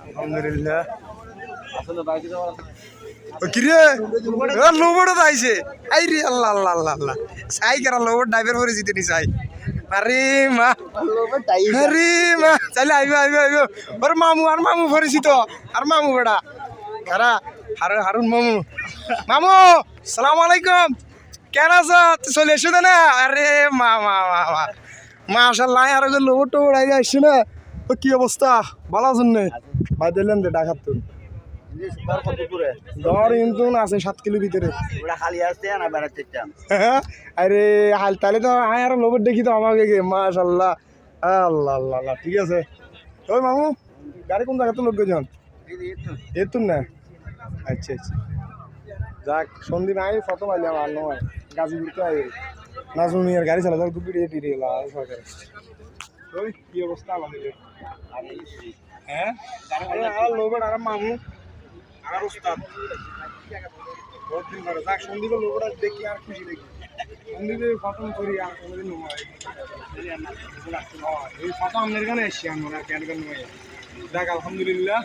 আলহামদুলিল্লাহ কিরে লোবড় আইছে আই রে আল্লাহ আল্লাহ আল্লাহ আল্লাহ সাই করা লোবড় ড্রাইভার করে জিতে নি সাই আরে মা আরে মা চাইলে আইবে আইবে আইবে ওর মামু আর মামু পরিচিত আর মামু বেড়া কারা হারুন মামু মামু সালাম আলাইকুম কেন আছো চলে এসো না আরে মা মা মা মা মাশাআল্লাহ আর লোবড় টোবড় আইবে আসছে না তো কি অবস্থা ভালো আছেন না ভাই দিলেন রে ঢাকার তো দর কিন্তু আছে 7 কিলো ভিতরে খালি আসছে না বেড়াতে আরে হাল তাহলে তো আয় আর লোবর দেখি তো আমাকে মাশাআল্লাহ আল্লাহ আল্লাহ আল্লাহ ঠিক আছে ওই মামু গাড়ি কোন জায়গাতে লোক গেছেন এতুন না আচ্ছা আচ্ছা যাক সন্ধ্যে নাই প্রথম আইলাম আর নয় গাজীপুর তো আই নাজুমিয়ার গাড়ি চালা যাক দুপুরে টিরে গেল সরকার ওই কি অবস্থা আমাদের হ্যাঁ আর লোবর আর মামু আর উস্তাদ বহুত দিন ধরে যাক সন্দীপের লোকটা দেখি আর খুশি দেখি সন্দীপের প্রথম করি আর কোনোদিন নয় এই প্রথম আপনার এখানে এসছি আমরা ক্যান্টন নয় যাক আলহামদুলিল্লাহ